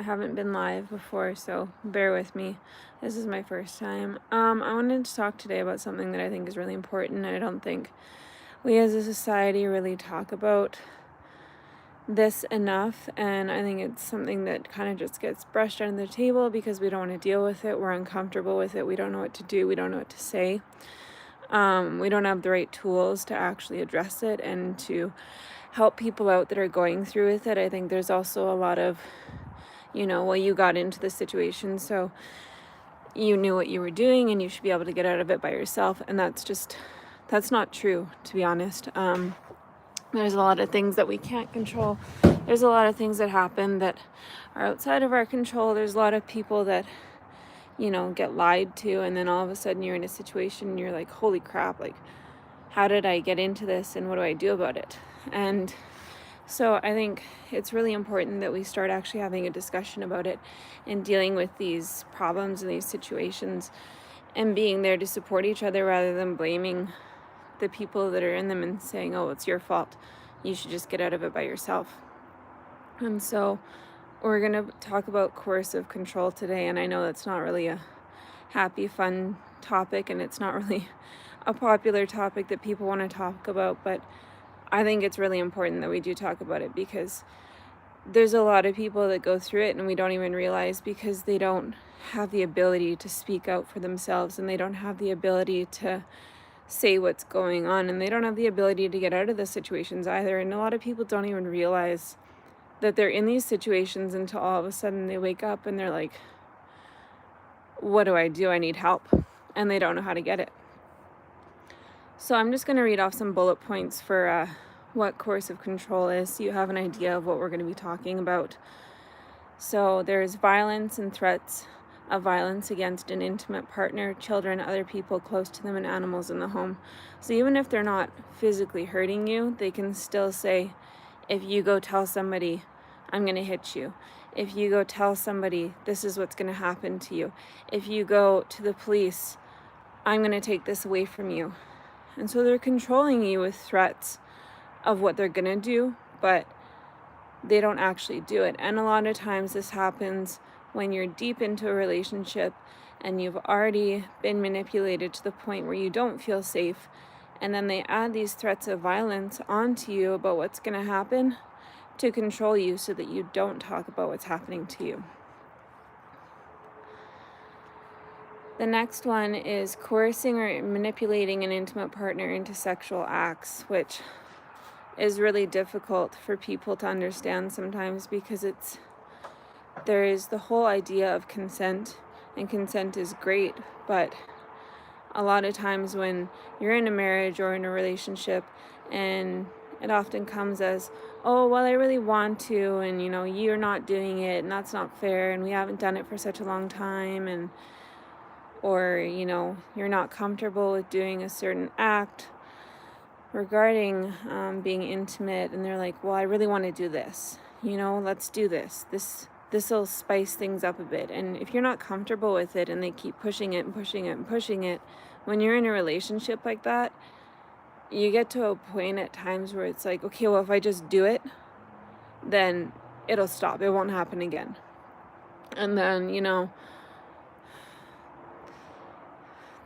I haven't been live before, so bear with me. This is my first time. I wanted to talk today about something that I think is really important, and I don't think we as a society really talk about this enough, and I think it's something that kind of just gets brushed under the table because we don't want to deal with it. We're uncomfortable with it. We don't know what to do. We don't know what to say. We don't have the right tools to actually address it and to help people out that are going through with it. I think there's also a lot of, well, you got into the situation, so you knew what you were doing and you should be able to get out of it by yourself. And that's not true, to be honest. There's a lot of things that we can't control. There's a lot of things that happen that are outside of our control. There's a lot of people that, get lied to, and then all of a sudden you're in a situation and you're like, holy crap, like, how did I get into this and what do I do about it? And so I think it's really important that we start actually having a discussion about it and dealing with these problems and these situations and being there to support each other rather than blaming the people that are in them and saying, oh, it's your fault. You should just get out of it by yourself. And so we're going to talk about coercive control today. And I know that's not really a happy, fun topic, and it's not really a popular topic that people want to talk about, but I think it's really important that we do talk about it because there's a lot of people that go through it and we don't even realize because they don't have the ability to speak out for themselves, and they don't have the ability to say what's going on, and they don't have the ability to get out of the situations either. And a lot of people don't even realize that they're in these situations until all of a sudden they wake up and they're like, what do? I need help. And they don't know how to get it. So I'm just going to read off some bullet points for what coercive control is, so you have an idea of what we're going to be talking about. So there's violence and threats of violence against an intimate partner, children, other people close to them, and animals in the home. So even if they're not physically hurting you, they can still say, if you go tell somebody, I'm going to hit you. If you go tell somebody, this is what's going to happen to you. If you go to the police, I'm going to take this away from you. And so they're controlling you with threats of what they're going to do, but they don't actually do it. And a lot of times this happens when you're deep into a relationship and you've already been manipulated to the point where you don't feel safe. And then they add these threats of violence onto you about what's going to happen to control you so that you don't talk about what's happening to you. The next one is coercing or manipulating an intimate partner into sexual acts, which is really difficult for people to understand sometimes because there is the whole idea of consent, and consent is great, but a lot of times when you're in a marriage or in a relationship, and it often comes as, oh, well, I really want to, and you're not doing it, and that's not fair, and we haven't done it for such a long time, or you're not comfortable with doing a certain act regarding being intimate, and they're like, well, I really want to do this, let's do this will spice things up a bit. And if you're not comfortable with it and they keep pushing it and pushing it and pushing it, when you're in a relationship like that, you get to a point at times where it's like, okay, well, if I just do it, then it'll stop, it won't happen again. And then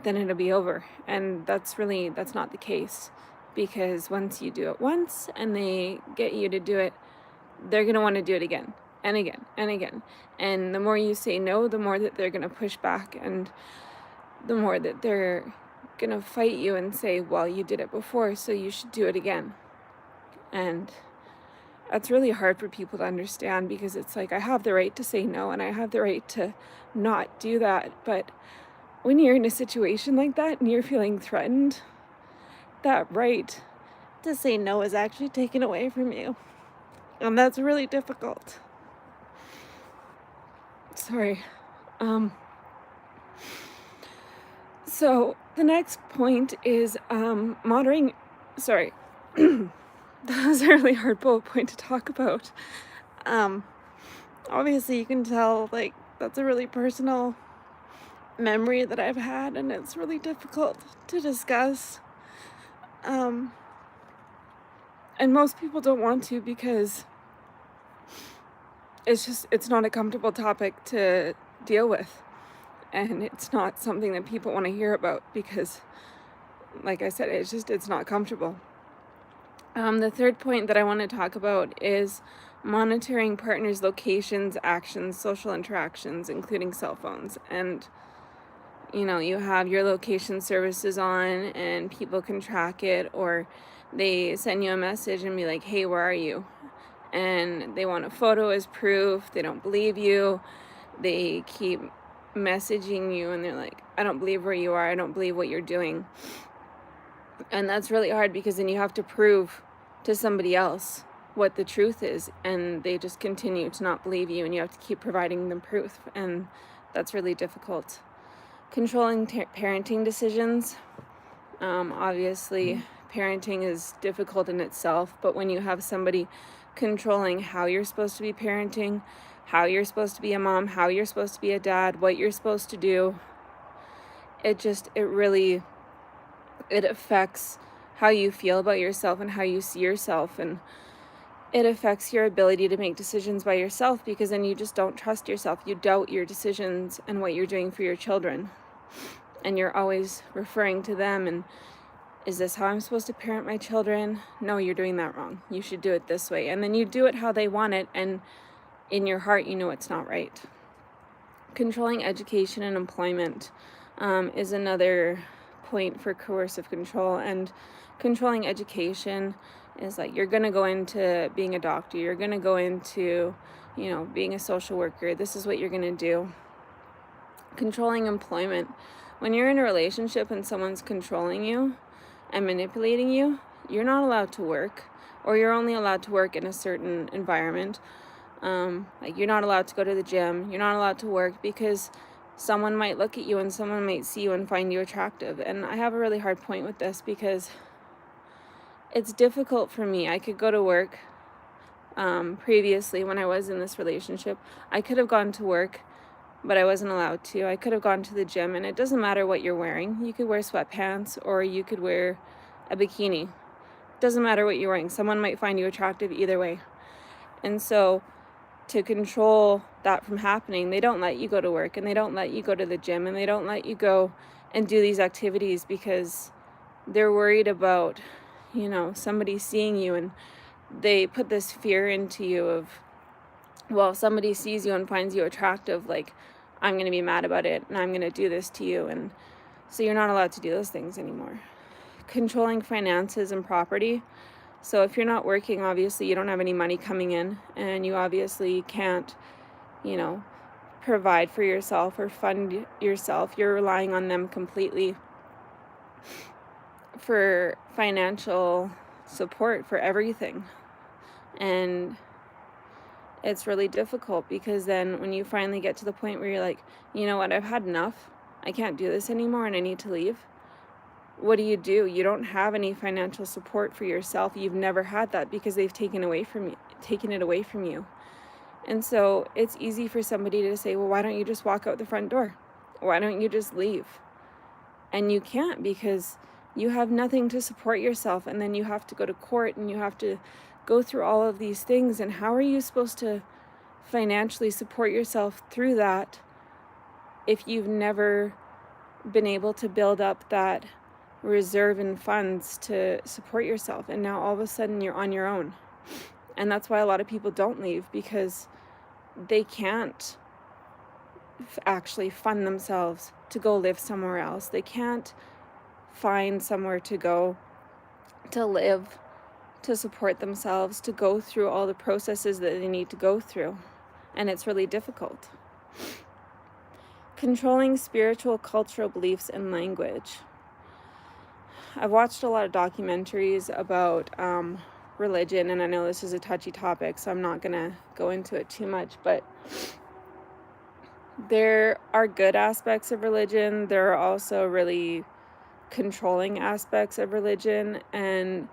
then it'll be over. And that's not the case, because once you do it once and they get you to do it, they're going to want to do it again and again and again. And the more you say no, the more that they're going to push back, and the more that they're going to fight you and say, well, you did it before, so you should do it again. And that's really hard for people to understand, because it's like, I have the right to say no and I have the right to not do that, but when you're in a situation like that and you're feeling threatened, that right to say no is actually taken away from you. And that's really difficult. Sorry. So the next point is monitoring. Sorry. That was a really hard bullet point to talk about. Obviously you can tell, like, that's a really personal memory that I've had, and it's really difficult to discuss. And most people don't want to, because it's not a comfortable topic to deal with. And it's not something that people want to hear about because, like I said, it's not comfortable. The third point that I want to talk about is monitoring partners' locations, actions, social interactions, including cell phones. And, you have your location services on and people can track it, or they send you a message and be like, hey, where are you? And they want a photo as proof. They don't believe you. They keep messaging you and they're like, I don't believe where you are. I don't believe what you're doing. And that's really hard because then you have to prove to somebody else what the truth is, and they just continue to not believe you, and you have to keep providing them proof, and that's really difficult. Controlling parenting decisions. Obviously, parenting is difficult in itself, but when you have somebody controlling how you're supposed to be parenting, how you're supposed to be a mom, how you're supposed to be a dad, what you're supposed to do, it affects how you feel about yourself and how you see yourself, and it affects your ability to make decisions by yourself, because then you just don't trust yourself. You doubt your decisions and what you're doing for your children, and you're always referring to them and, is this how I'm supposed to parent my children? No, you're doing that wrong. You should do it this way. And then you do it how they want it, and in your heart you know it's not right. Controlling education and employment is another point for coercive control. And controlling education is like, you're going to go into being a doctor, you're going to go into, being a social worker. This is what you're going to do. Controlling employment. When you're in a relationship and someone's controlling you and manipulating you, you're not allowed to work, or you're only allowed to work in a certain environment. Like, you're not allowed to go to the gym, you're not allowed to work because someone might look at you and someone might see you and find you attractive. And I have a really hard point with this because it's difficult for me. I could go to work. Previously, when I was in this relationship, I could have gone to work, but I wasn't allowed to. I could have gone to the gym, and it doesn't matter what you're wearing. You could wear sweatpants or you could wear a bikini. It doesn't matter what you're wearing. Someone might find you attractive either way. And so to control that from happening, they don't let you go to work, and they don't let you go to the gym, and they don't let you go and do these activities because they're worried about, somebody seeing you, and they put this fear into you of, well, if somebody sees you and finds you attractive, like, I'm going to be mad about it and I'm going to do this to you. And so you're not allowed to do those things anymore. Controlling finances and property. So if you're not working, obviously you don't have any money coming in, and you obviously can't, provide for yourself or fund yourself. You're relying on them completely for financial support for everything. And it's really difficult because then when you finally get to the point where you're like, you know what, I've had enough, I can't do this anymore and I need to leave. What do? You don't have any financial support for yourself. You've never had that because they've taken it away from you. And so it's easy for somebody to say, well, why don't you just walk out the front door? Why don't you just leave? And you can't, because you have nothing to support yourself, and then you have to go to court and you have to go through all of these things. And how are you supposed to financially support yourself through that if you've never been able to build up that reserve and funds to support yourself? And now all of a sudden you're on your own. And that's why a lot of people don't leave, because they can't actually fund themselves to go live somewhere else. They can't find somewhere to go to live, to support themselves, to go through all the processes that they need to go through. And it's really difficult. Controlling spiritual, cultural beliefs and language. I've watched a lot of documentaries about religion, and I know this is a touchy topic, so I'm not going to go into it too much, but there are good aspects of religion. There are also really controlling aspects of religion, and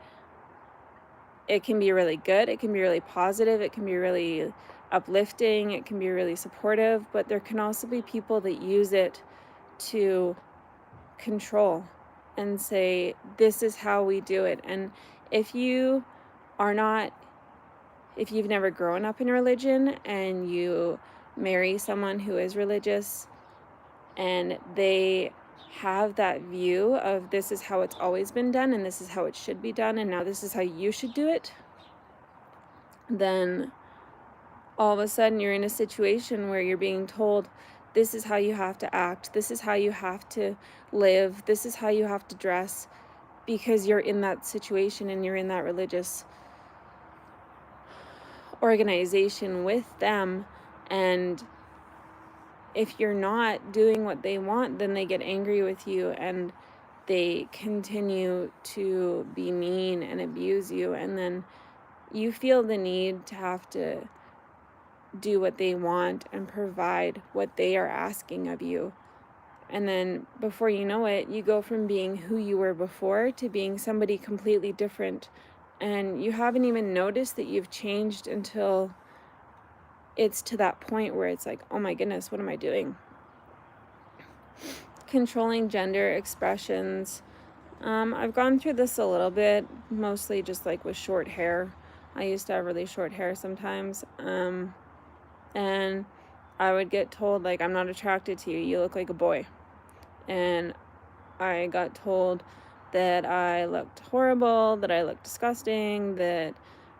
it can be really good, it can be really positive, it can be really uplifting, it can be really supportive, but there can also be people that use it to control and say, this is how we do it. And if you are not if you've never grown up in religion and you marry someone who is religious and they have that view of this is how it's always been done and this is how it should be done and now this is how you should do it, then all of a sudden you're in a situation where you're being told this is how you have to act, this is how you have to live, this is how you have to dress, because you're in that situation and you're in that religious organization with them. And if you're not doing what they want, then they get angry with you and they continue to be mean and abuse you, and then you feel the need to have to do what they want and provide what they are asking of you. And then before you know it, you go from being who you were before to being somebody completely different, and you haven't even noticed that you've changed until it's to that point where it's like, oh my goodness, what am I doing? Controlling gender expressions. I've gone through this a little bit, mostly just like with short hair. I used to have really short hair sometimes. And I would get told, like, I'm not attracted to you. You look like a boy. And I got told that I looked horrible, that I looked disgusting, that,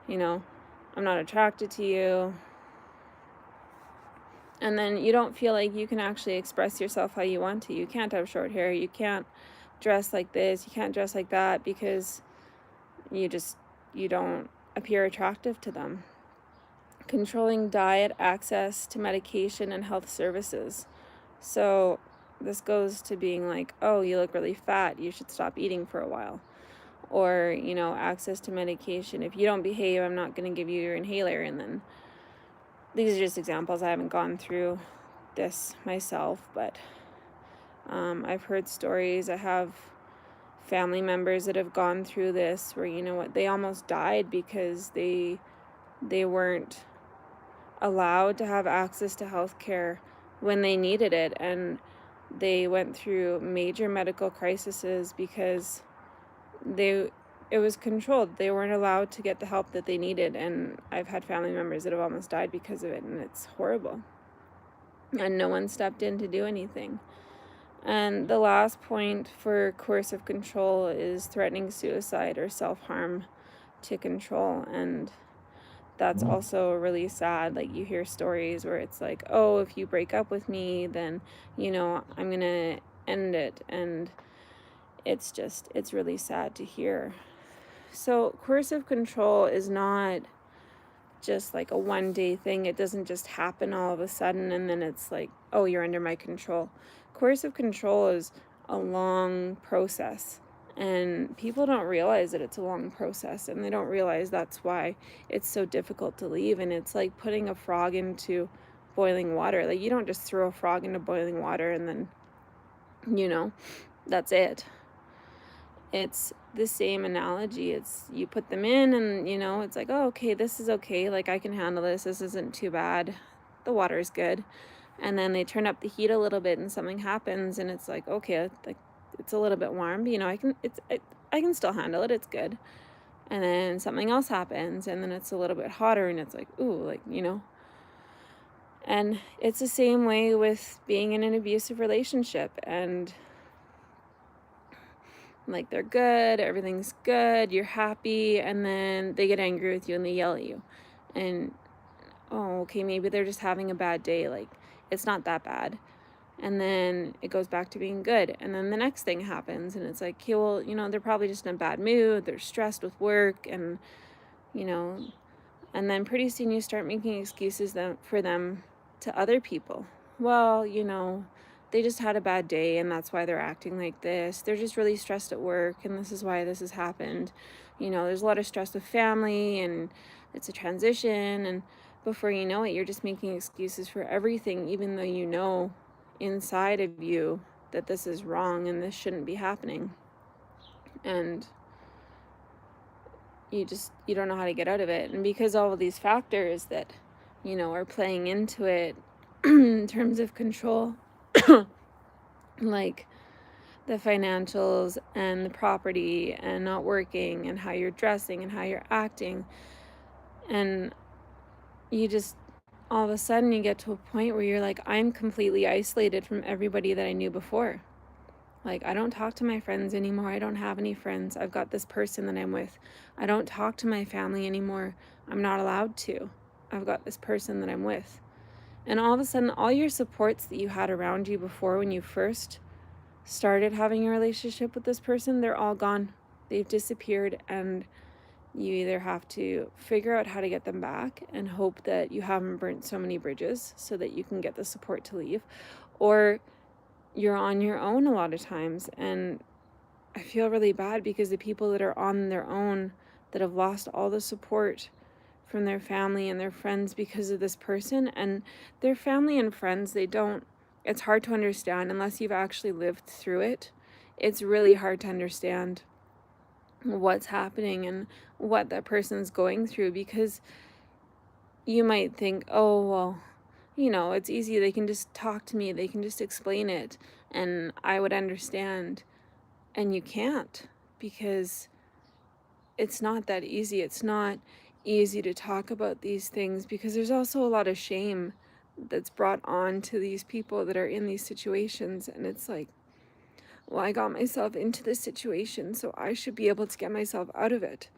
I'm not attracted to you. And then you don't feel like you can actually express yourself how you want to. You can't have short hair. You can't dress like this. You can't dress like that because you don't appear attractive to them. Controlling diet, access to medication and health services. So this goes to being like, oh, you look really fat, you should stop eating for a while. Or, access to medication. If you don't behave, I'm not going to give you your inhaler. And then these are just examples. I haven't gone through this myself, but I've heard stories. I have family members that have gone through this where, they almost died because they weren't allowed to have access to health care when they needed it, and they went through major medical crises because it was controlled. They weren't allowed to get the help that they needed, and I've had family members that have almost died because of it, and it's horrible. And no one stepped in to do anything. And the last point for coercive control is threatening suicide or self-harm to control. And that's also really sad. Like, you hear stories where it's like, oh, if you break up with me, then, I'm going to end it. And it's really sad to hear. So coercive control is not just like a one-day thing. It doesn't just happen all of a sudden and then it's like, oh, you're under my control. Coercive control is a long process, and people don't realize that it's a long process, and they don't realize that's why it's so difficult to leave. And it's like putting a frog into boiling water. Like, you don't just throw a frog into boiling water and then, that's it. It's the same analogy. It's you put them in and, it's like, oh, okay, this is okay. Like, I can handle this. This isn't too bad. The water is good. And then they turn up the heat a little bit and something happens and it's like, okay, like, it's a little bit warm, but, I can still handle it. It's good. And then something else happens and then it's a little bit hotter and it's like, ooh, like, And it's the same way with being in an abusive relationship, and like, they're good, everything's good, you're happy, and then they get angry with you and they yell at you. And, oh, okay, maybe they're just having a bad day. Like, it's not that bad. And then it goes back to being good. And then the next thing happens and it's like, okay, well, they're probably just in a bad mood. They're stressed with work and, and then pretty soon you start making excuses for them to other people. Well, they just had a bad day and that's why they're acting like this. They're just really stressed at work and this is why this has happened. There's a lot of stress with family and it's a transition, and before you know it, you're just making excuses for everything, even though inside of you that this is wrong and this shouldn't be happening. And you don't know how to get out of it. And because all of these factors that, are playing into it in terms of control, like the financials and the property and not working and how you're dressing and how you're acting and you just, all of a sudden, you get to a point where you're like, I'm completely isolated from everybody that I knew before. Like, I don't talk to my friends anymore. I don't have any friends. I've got this person that I'm with. I don't talk to my family anymore. I'm not allowed to. I've got this person that I'm with. And all of a sudden, all your supports that you had around you before when you first started having a relationship with this person, they're all gone. They've disappeared, and you either have to figure out how to get them back and hope that you haven't burnt so many bridges so that you can get the support to leave, or you're on your own a lot of times. And I feel really bad because the people that are on their own, that have lost all the support from their family and their friends because of this person, and their family and friends, it's hard to understand unless you've actually lived through it. It's really hard to understand what's happening and what that person's going through, because you might think, oh, well, it's easy. They can just talk to me. They can just explain it and I would understand. And you can't, because it's not that easy. It's not easy to talk about these things because there's also a lot of shame that's brought on to these people that are in these situations. And it's like, well, I got myself into this situation, so I should be able to get myself out of it.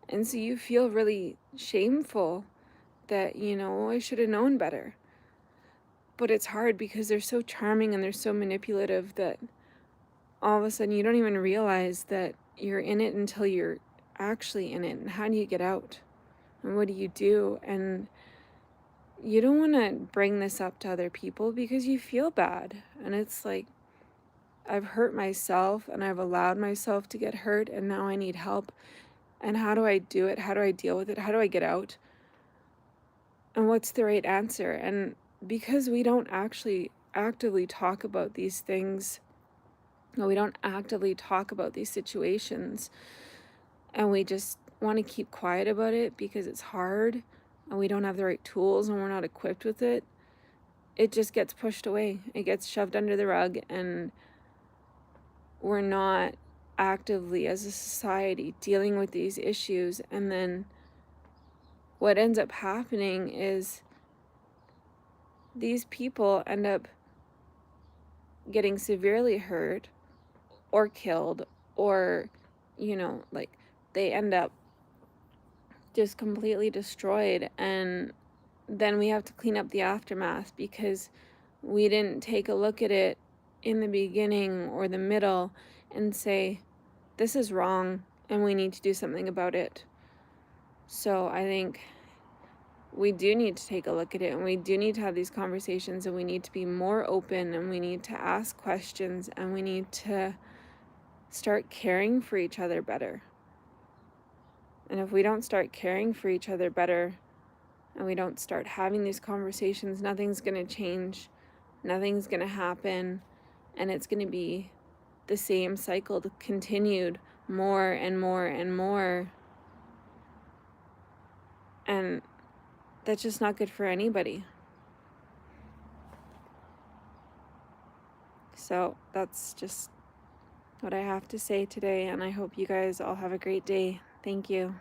And so you feel really shameful that, I should have known better. But it's hard because they're so charming and they're so manipulative that all of a sudden you don't even realize that you're in it until you're actually in it. And how do you get out? And what do you do? And you don't want to bring this up to other people because you feel bad. And it's like, I've hurt myself and I've allowed myself to get hurt, and now I need help. And how do I do it? How do I deal with it? How do I get out? And what's the right answer? And because we don't actually actively talk about these things, we don't actively talk about these situations, and we just want to keep quiet about it because it's hard and we don't have the right tools and we're not equipped with it, it just gets pushed away. It gets shoved under the rug, and we're not actively, as a society, dealing with these issues. And then what ends up happening is these people end up getting severely hurt or killed, or, like, they end up just completely destroyed. And then we have to clean up the aftermath because we didn't take a look at it in the beginning or the middle and say, this is wrong and we need to do something about it. So I think we do need to take a look at it, and we do need to have these conversations, and we need to be more open, and we need to ask questions, and we need to start caring for each other better. And if we don't start caring for each other better, and we don't start having these conversations, nothing's going to change, nothing's going to happen, and it's going to be the same cycle continued more and more and more. And that's just not good for anybody. So that's just what I have to say today, and I hope you guys all have a great day. Thank you.